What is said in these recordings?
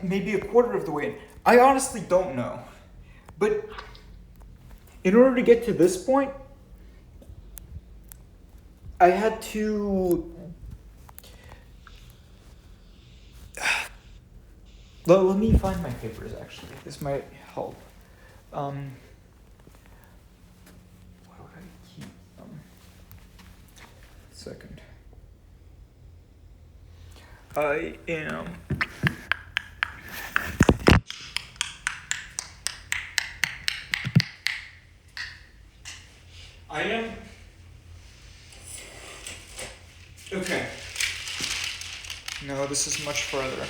maybe a quarter of the way in. I honestly don't know. But in order to get to this point, I had to... Let me find my papers, actually. This might help. Why would I keep them? Second. I am... Okay. No, this is much further.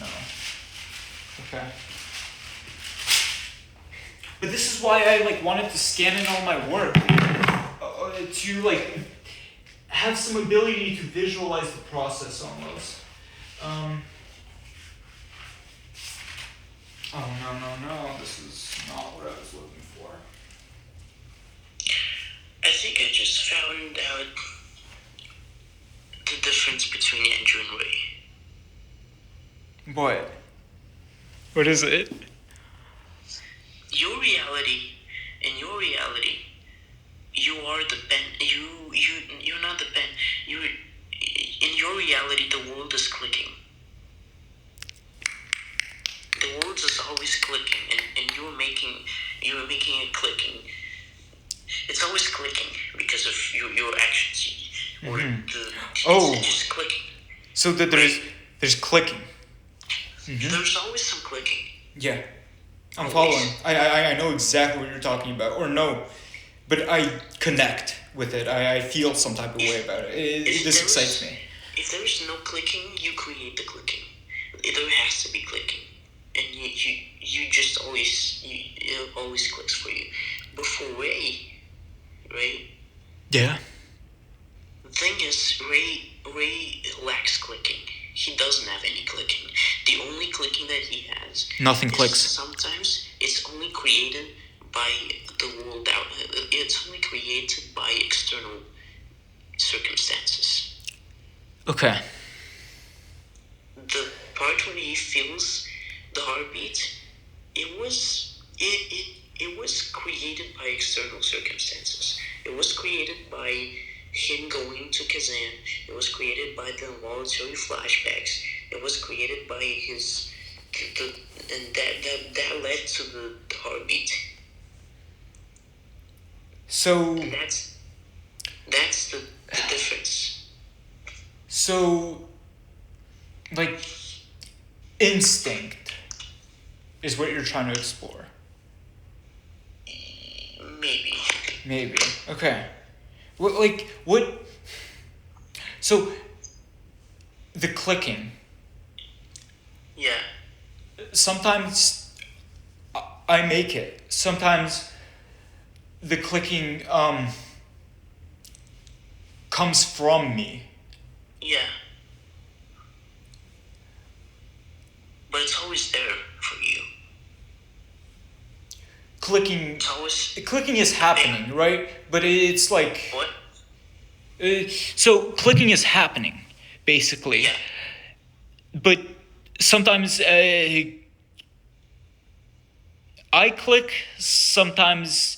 No. Okay. But this is why I wanted to scan in all my work to have some ability to visualize the process almost. Oh no, this is not what I was looking for. I think I just found out the difference between Andrew and Ray. What? What is it? Your reality, in your reality, you are the pen. You're not the pen. In your reality, the world is clicking. The world is always clicking, and you're making it clicking. It's always clicking because of your actions. Or it's just clicking. So that there's clicking. Mm-hmm. There's always some clicking. Yeah, I'm following. I know exactly what you're talking about, or no, but I connect with it. I feel some type of way about it. This excites me. If there's no clicking, you create the clicking. There has to be clicking, and you just always it always clicks for you. But for Ray, right? Yeah. The thing is, Ray lacks clicking. He doesn't have any clicking. The only clicking that he has... Nothing clicks. Sometimes it's only created by the world out. It's only created by external circumstances. Okay. The part when he feels the heartbeat, it was created by external circumstances. It was created by him going to Kazan. It was created by the involuntary flashbacks. It was created by his, and that led to the heartbeat. So. And that's the difference. So, instinct is what you're trying to explore. Maybe. Okay. What? So, the clicking. Yeah. Sometimes I make it. Sometimes the clicking comes from me. Yeah. But it's always there for you. Clicking is happening, right? But it's like... What? So clicking is happening, basically. Yeah. But sometimes I click, sometimes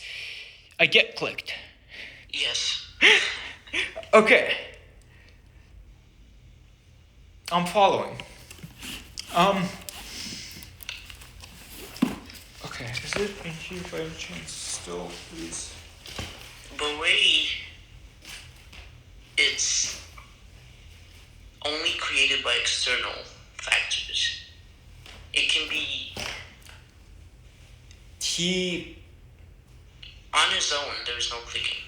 I get clicked. Yes. Okay. I'm following. Okay, is it in here by any chance still, please? The way it's only created by external factors. It can be... On his own, there's no clicking.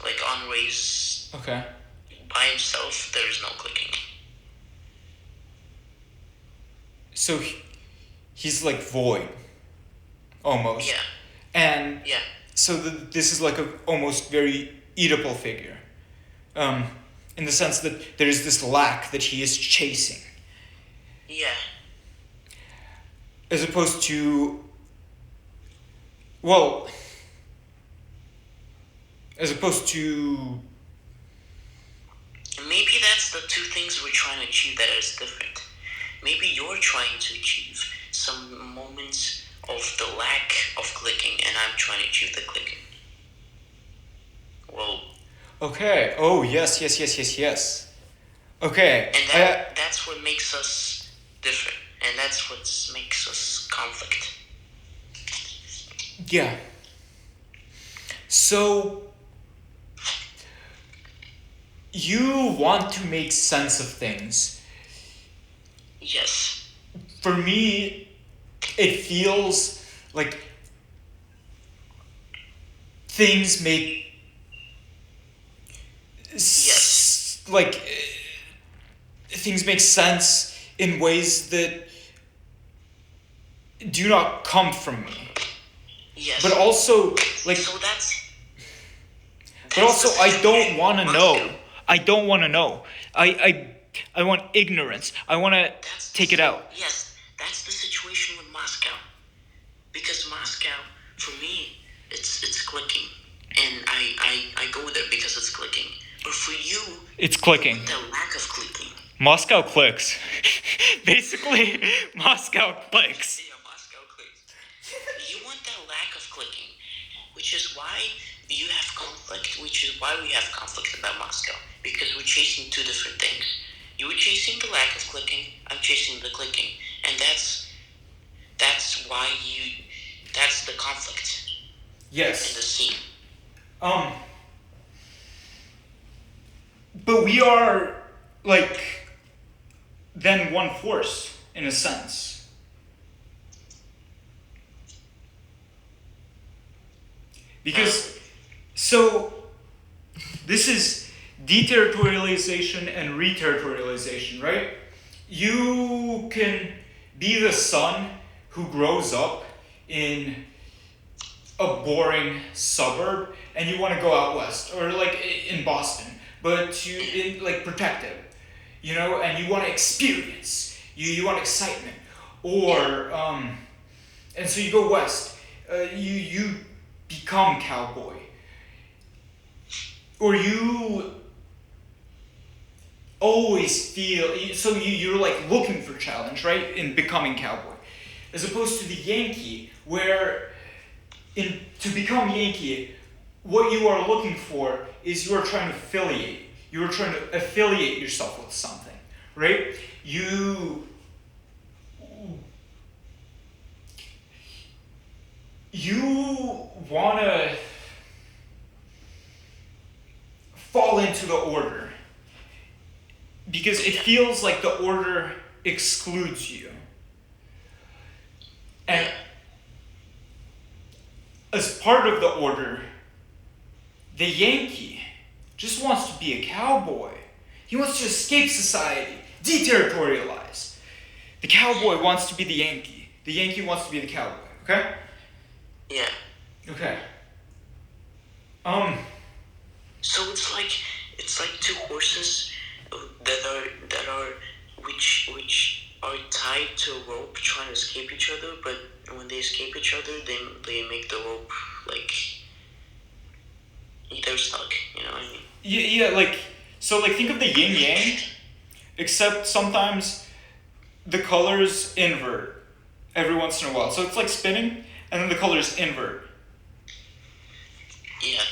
Like on Ray's... Okay. By himself, there's no clicking. So he's like void, almost. Yeah. And yeah. So this is like a almost very Oedipal figure, in the sense that there is this lack that he is chasing. Yeah. As opposed to, well, maybe that's the two things we're trying to achieve that is different. maybe you're trying to achieve some moments of the lack of clicking, and I'm trying to achieve the clicking. Well. Okay. Oh, yes. Okay. And that's what makes us different, and that's what makes us conflict. Yeah. So, you want to make sense of things. Yes. For me, it feels like things make things make sense in ways that do not come from me. Yes. But also, like. So that's but also, I don't want to know. I don't want to know. I want ignorance. I want to take it out. Yes, that's the situation with Moscow. Because Moscow, for me, it's clicking, and I go there because it's clicking. But for you, it's clicking. The lack of clicking. Moscow clicks. Basically, Moscow clicks. Yeah, Moscow clicks. You want that lack of clicking, which is why you have conflict, which is why we have conflict about Moscow, because we're chasing two different things. You were chasing the lack of clicking, I'm chasing the clicking, and that's why that's the conflict. Yes. In the scene. But we are, like, then one force, in a sense. Because, so, this is deterritorialization and reterritorialization, right? You can be the son who grows up in a boring suburb and you want to go out west, or like in Boston, but you like protect it, you know, and you want to experience, you want excitement, or and so you go west, you become cowboy, or you always feel, so you're like looking for challenge, right, in becoming cowboy, as opposed to the Yankee, where to become Yankee, what you are looking for is you are trying to affiliate. You are trying to affiliate yourself with something, right? You want to fall into the order because it feels like the order excludes you. And as part of the order, the Yankee just wants to be a cowboy. He wants to escape society, deterritorialize. The cowboy wants to be the Yankee. The Yankee wants to be the cowboy, okay? Yeah. Okay. So it's like two horses that are which are tied to a rope trying to escape each other, but when they escape each other, they make the rope like they're stuck. You know what I mean? Yeah, like so. Like think of the yin yang, except sometimes the colors invert every once in a while. So it's like spinning, and then the colors invert. Yeah.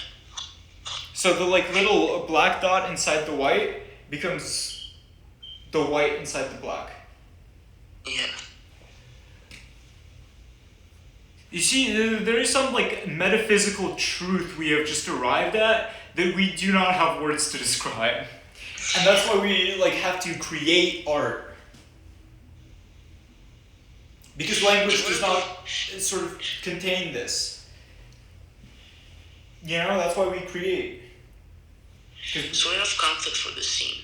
So the like little black dot inside the white becomes the white inside the black. Yeah. You see, there is some like metaphysical truth we have just arrived at that we do not have words to describe. And that's why we like have to create art. Because language does not sort of contain this. You know, that's why we create. So we have conflict for the scene.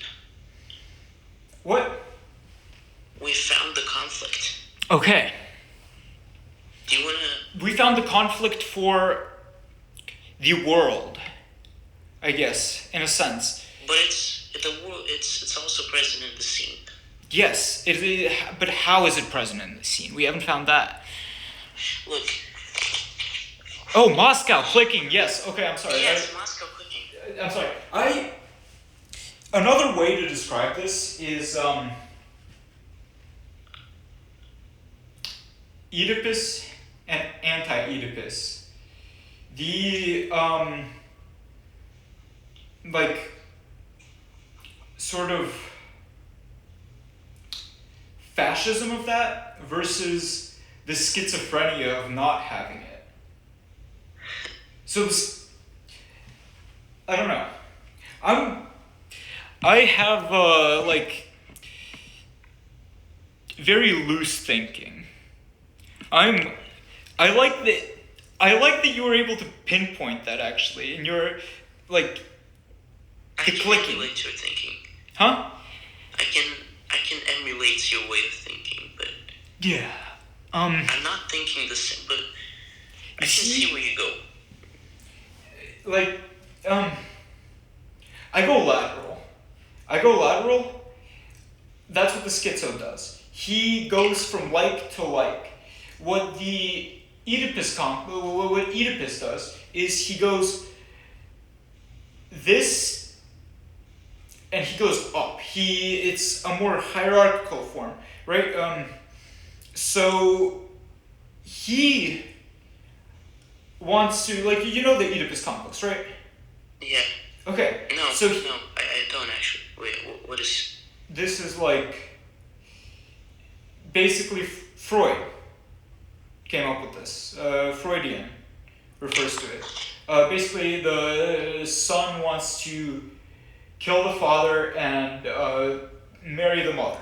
What? We found the conflict. Okay. Do you wanna? We found the conflict for the world, I guess, in a sense. But the world. It's also present in the scene. Yes, but how is it present in the scene? We haven't found that. Look. Oh, Moscow clicking. Yes. Okay, I'm sorry. Yes, Moscow clicking. I'm sorry. Another way to describe this is Oedipus and anti-Oedipus. The like sort of fascism of that versus the schizophrenia of not having it. So I don't know. I have like very loose thinking. I like that you were able to pinpoint that actually, and you're like I the can clicking. emulate your thinking. Huh? I can emulate your way of thinking, but Yeah. I'm not thinking the same. But I can see where you go. Like I go lateral. That's what the schizo does. He goes from like to like. What the what Oedipus does is he goes this and he goes up. It's a more hierarchical form, right? So he wants to, like, you know the Oedipus complex, right? Yeah. Okay. No, so I don't actually. Wait, what is... This is like basically Freud came up with this. Freudian refers to it. Basically, the son wants to kill the father and marry the mother.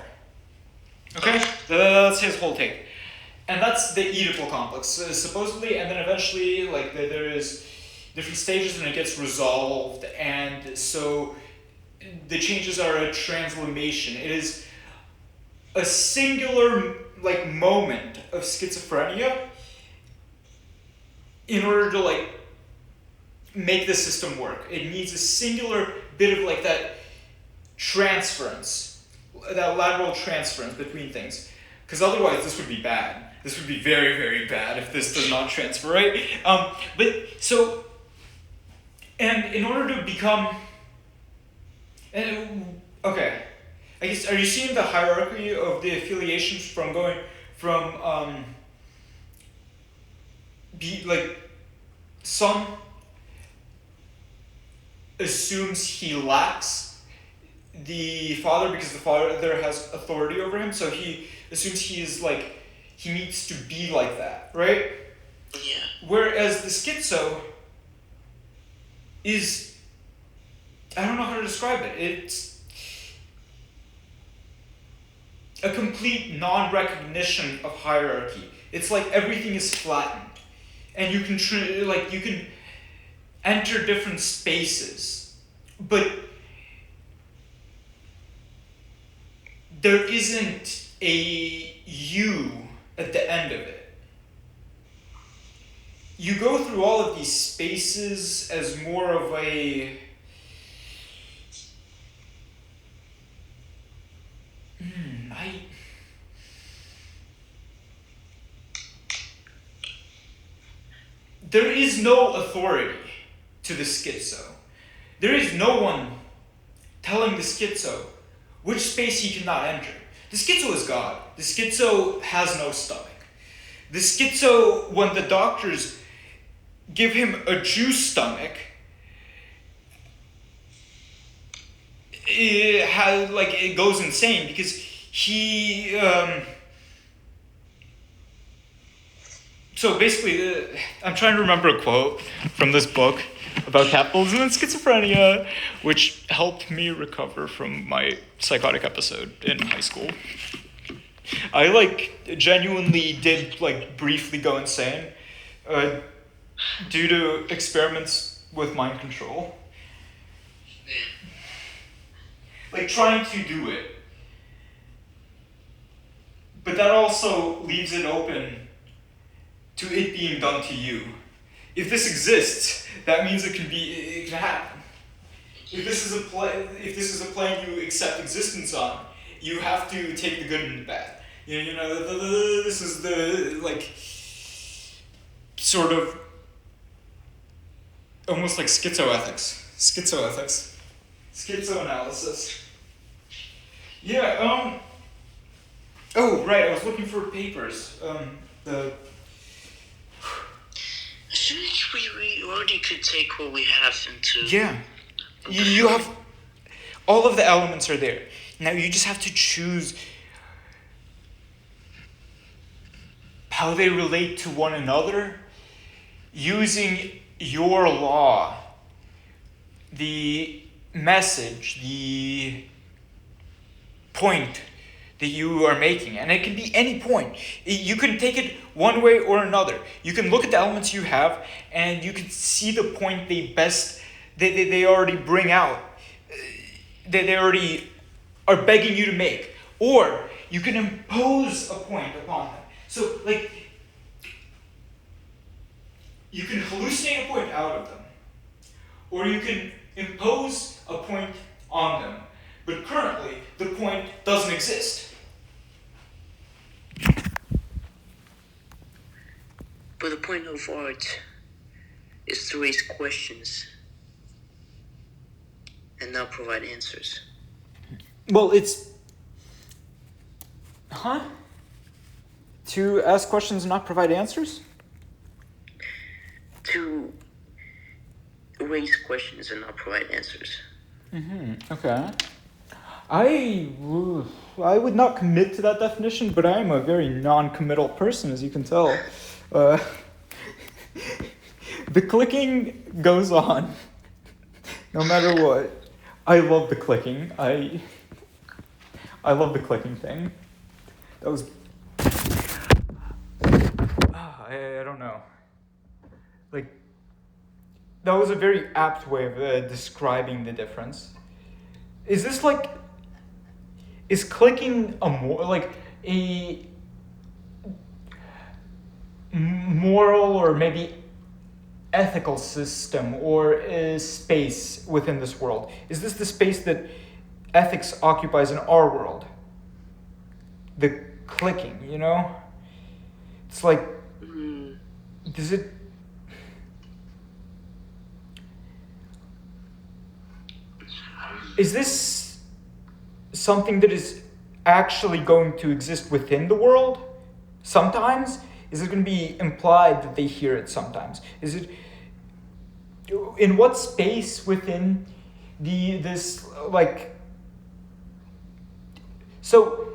Okay? That's his whole take. And that's the Oedipal complex, supposedly, and then eventually, like, there is different stages and it gets resolved, and so the changes are a transformation. It is a singular, like, moment of schizophrenia in order to, like, make the system work. It needs a singular bit of, like, that transference, that lateral transference between things, because otherwise this would be bad. This would be very, very bad if this does not transfer, right? But so, and in order to become, okay, I guess, are you seeing the hierarchy of the affiliations from going from son assumes he lacks the father because the father has authority over him, so he assumes he is like, he needs to be like that, right? Yeah. Whereas the schizo is, I don't know how to describe it. It's a complete non-recognition of hierarchy. It's like everything is flattened, and you can you can enter different spaces, but there isn't a you at the end of it. You go through all of these spaces as more of a there is no authority to the schizo. There is no one telling the schizo which space he cannot enter. The schizo is God. The schizo has no stomach. The schizo, when the doctors give him a juice stomach, it goes insane because he so basically I'm trying to remember a quote from this book about capitalism and schizophrenia, which helped me recover from my psychotic episode in high school. I genuinely did briefly go insane due to experiments with mind control. Trying to do it. But that also leaves it open to it being done to you. If this exists, that means it can happen. If this is a plane you accept existence on, you have to take the good and the bad. This is the sort of almost like schizoanalysis. Yeah. Oh right, I was looking for papers. the I think we already could take what we have into... Yeah. You have... All of the elements are there. Now you just have to choose how they relate to one another using your law, the message, the point that you are making. And it can be any point. You can take it one way or another. You can look at the elements you have and you can see the point they already bring out. They already are begging you to make. Or you can impose a point upon them. So, like, you can hallucinate a point out of them. Or you can impose a point on them. But currently, the point doesn't exist. But the point of art is to raise questions and not provide answers. Well, it's... Huh? To ask questions and not provide answers? To raise questions and not provide answers. Okay. I would not commit to that definition, but I am a very non-committal person, as you can tell. The clicking goes on, no matter what. I love the clicking. I love the clicking thing. That was... I don't know. Like, that was a very apt way of describing the difference. Is this like... Is clicking a moral or maybe ethical system or a space within this world? Is this the space that ethics occupies in our world? The clicking, you know? It's like, does it... Is this something that is actually going to exist within the world? Sometimes? Is it going to be implied that they hear it sometimes? Is it... In what space within this, like... So...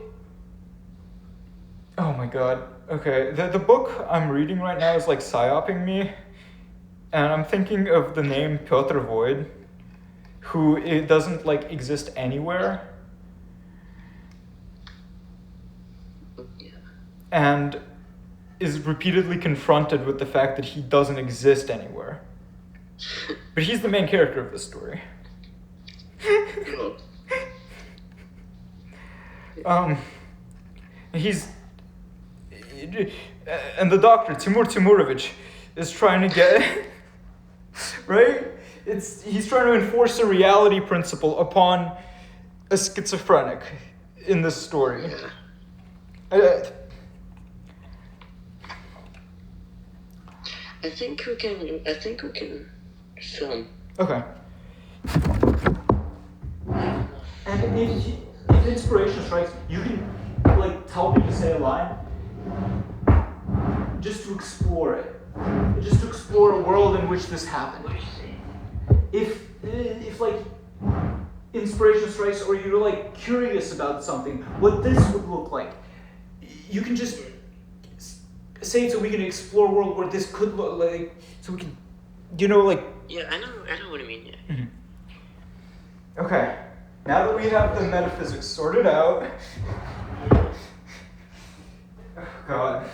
Oh my god. Okay, the book I'm reading right now is like psyoping me. And I'm thinking of the name Piotr Void, who it doesn't like exist anywhere. And is repeatedly confronted with the fact that he doesn't exist anywhere. But he's the main character of the story. He's... And the doctor, Timur Timurovich, is trying to get... Right? He's trying to enforce a reality principle upon a schizophrenic in this story. Yeah. I think we can film. Okay. And if inspiration strikes, you can like tell me to say a line just to explore it. Just to explore a world in which this happened. If like inspiration strikes or you're like curious about something, what this would look like, you can just say it so we can explore a world where this could look like, so we can, you know, like... Yeah, I know what I mean, yeah. Mm-hmm. Okay, now that we have the metaphysics sorted out... Oh, God.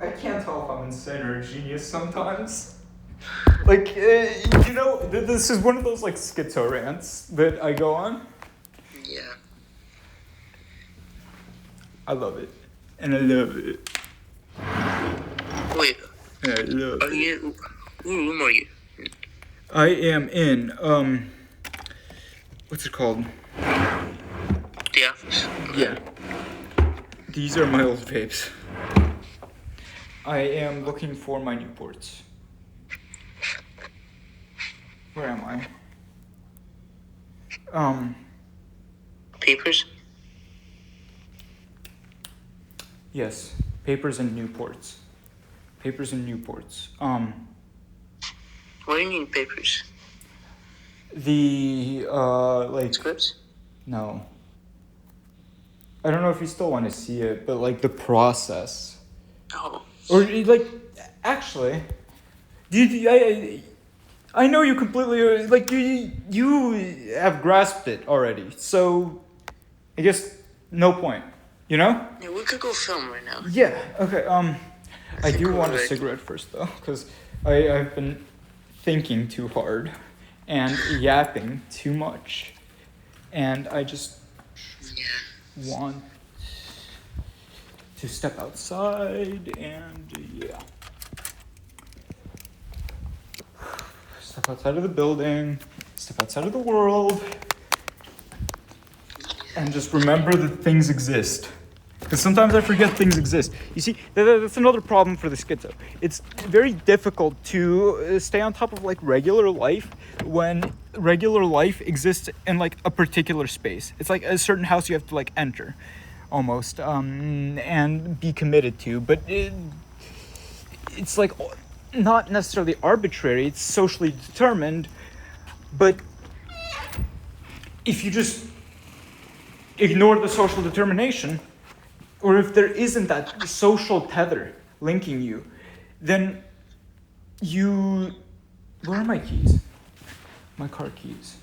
I can't tell if I'm insane or a genius sometimes. Like, you know, this is one of those, like, schizo rants that I go on. Yeah. I love it. And I love it. Wait. Yeah, I love it. You, what room are you in? I am in, what's it called? The office. Yeah. These are my old vapes. I am looking for my Newports. Where am I? Papers? Yes, papers and Newports. Papers and Newports. What do you mean papers? The like Scripts? no. I don't know if you still want to see it, but like the process. Oh. Or like, actually, I know you completely like you have grasped it already. So, I guess no point. You know? Yeah, we could go film right now. Yeah. Okay. I think do we're want a ready. cigarette first though, because I've been thinking too hard and yapping too much, and I just Yeah. want to step outside and yeah. Step outside of the building, step outside of the world, and just remember that things exist. Because sometimes I forget things exist. You see, that's another problem for the schizo. It's very difficult to stay on top of like regular life when regular life exists in like a particular space. It's like a certain house you have to like enter, almost, and be committed to. But it's like not necessarily arbitrary. It's socially determined. But if you just ignore the social determination, or if there isn't that social tether linking you, then you... Where are my keys? My car keys.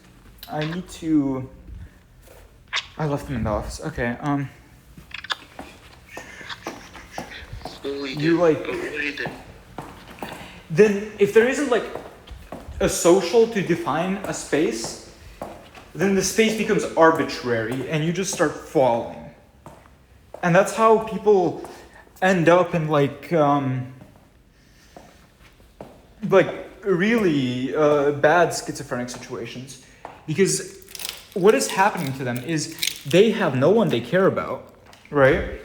I need to... I left them in the office. Okay, you like... Then if there isn't like a social to define a space, then the space becomes arbitrary and you just start falling. And that's how people end up in like really bad schizophrenic situations, because what is happening to them is they have no one they care about, right?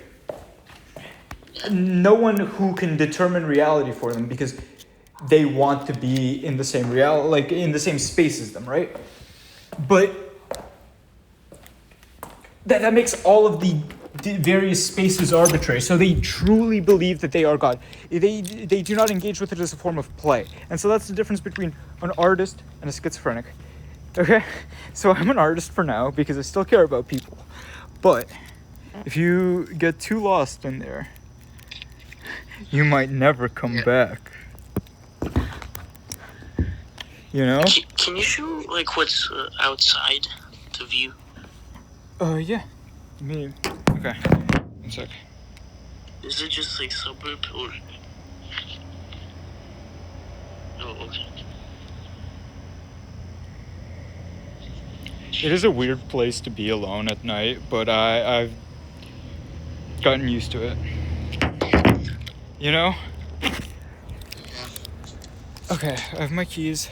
No one who can determine reality for them, because they want to be in the same reality, like in the same space as them, right? But that makes all of the various spaces arbitrary. So they truly believe that they are God. They do not engage with it as a form of play. And so that's the difference between an artist and a schizophrenic. Okay? So I'm an artist for now because I still care about people. But if you get too lost in there, you might never come back. You know? Can you show like what's outside the view? Yeah. Okay. 1 sec. Is it just like suburb or? Oh, okay. It is a weird place to be alone at night, but I've gotten used to it. You know? Okay, I have my keys.